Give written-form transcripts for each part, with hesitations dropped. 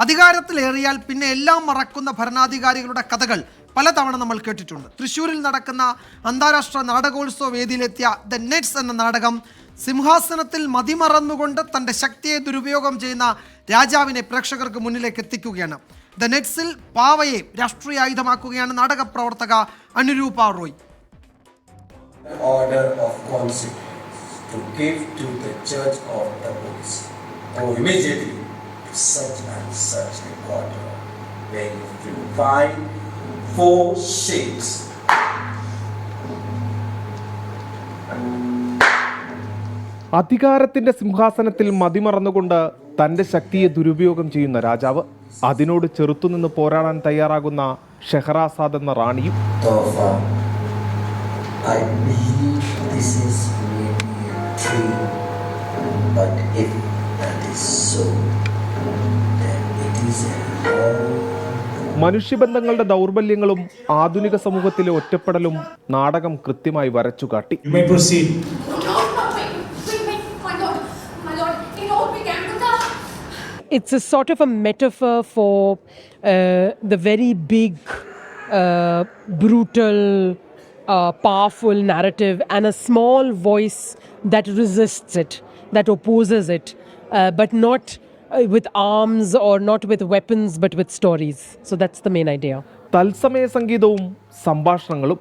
അധികാരത്തിലേറിയാൽ പിന്നെ എല്ലാം മറക്കുന്ന ഭരണാധികാരികളുടെ കഥകൾ പലതവണ നമ്മൾ കേട്ടിട്ടുണ്ട്. തൃശ്ശൂരിൽ നടക്കുന്ന അന്താരാഷ്ട്ര നാടകോത്സവ വേദിയിലെത്തിയ ദ നെറ്റ്സ് എന്ന നാടകം സിംഹാസനത്തിൽ മതിമറന്നുകൊണ്ട് തൻ്റെ ശക്തിയെ ദുരുപയോഗം ചെയ്യുന്ന രാജാവിനെ പ്രേക്ഷകർക്ക് മുന്നിലേക്ക് എത്തിക്കുകയാണ്. ദ നെറ്റ്സിൽ പാവയെ രാഷ്ട്രീയ ആയുധമാക്കുകയാണ് നാടക പ്രവർത്തക അനുരൂപ Roy. Order of council to give to the judge of the books. Immediately to such and such a quarter where you will find 4 shapes. അധികാരത്തിന്റെ സിംഹാസനത്തിൽ മതിമറന്നുകൊണ്ട് തന്റെ ശക്തിയെ ദുരുപയോഗം ചെയ്യുന്ന രാജാവ്, അതിനോട് ചെറുത്തുനിന്ന് പോരാടാൻ തയ്യാറാകുന്ന ഷെഹറാസാദ് എന്ന റാണിയും. I believe this is maybe a dream, but if that is so, then it is a long. മനുഷ്യബന്ധങ്ങളുടെ ദൗർബല്യങ്ങളും ആധുനിക സമൂഹത്തിലെ ഒറ്റപ്പെടലും നാടകം കൃത്യമായി വരച്ചുകാട്ടി. It's a sort of a metaphor for the very big, brutal, powerful narrative and a small voice that resists it, that opposes it, but not with arms or not with weapons, but with stories. So that's the main idea. തത്സമയ സംഗീതവും സംഭാഷണങ്ങളും.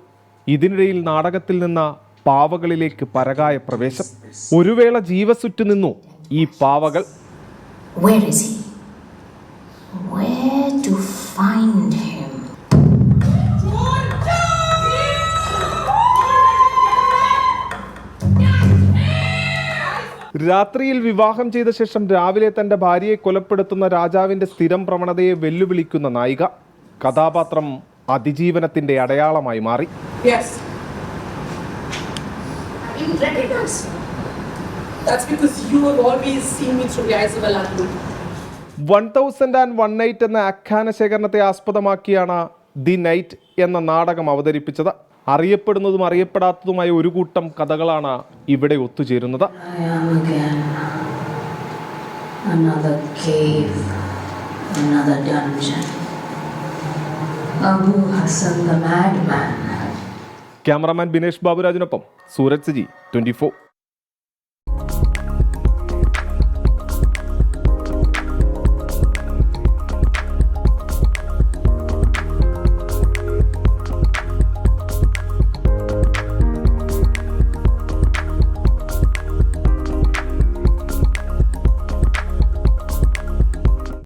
ഇതിനിടയിൽ നാടകത്തിൽ നിന്ന് പാവകളിലേക്ക് പരകായ പ്രവേശം. ഒരു വേള ജീവസുറ്റു നിന്നു ഈ പാവകൾ. Where is he? Where to find him? രാത്രിയിൽ വിവാഹം ചെയ്ത ശേഷം രാവിലെ തന്റെ ഭാര്യയെ കൊലപ്പെടുത്തുന്ന രാജാവിന്റെ സ്ഥിരം പ്രവണതയെ വെല്ലുവിളിക്കുന്ന നായിക. കഥാപാത്രം അതിജീവനത്തിന്റെ അടയാളമായി മാറി. 1001 Night എന്ന ആഖ്യാന ശേഖരണത്തെ ആസ്പദമാക്കിയാണ് ദി നൈറ്റ് എന്ന നാടകം അവതരിപ്പിച്ചത്. അറിയപ്പെടുന്നതും അറിയപ്പെടാത്തതുമായ ഒരു കൂട്ടം കഥകളാണ് ഇവിടെ ഒത്തുചേരുന്നത്. ക്യാമറാമാൻ ബിനേഷ് ബാബുരാജിനൊപ്പം സൂരജ് സജി, 24.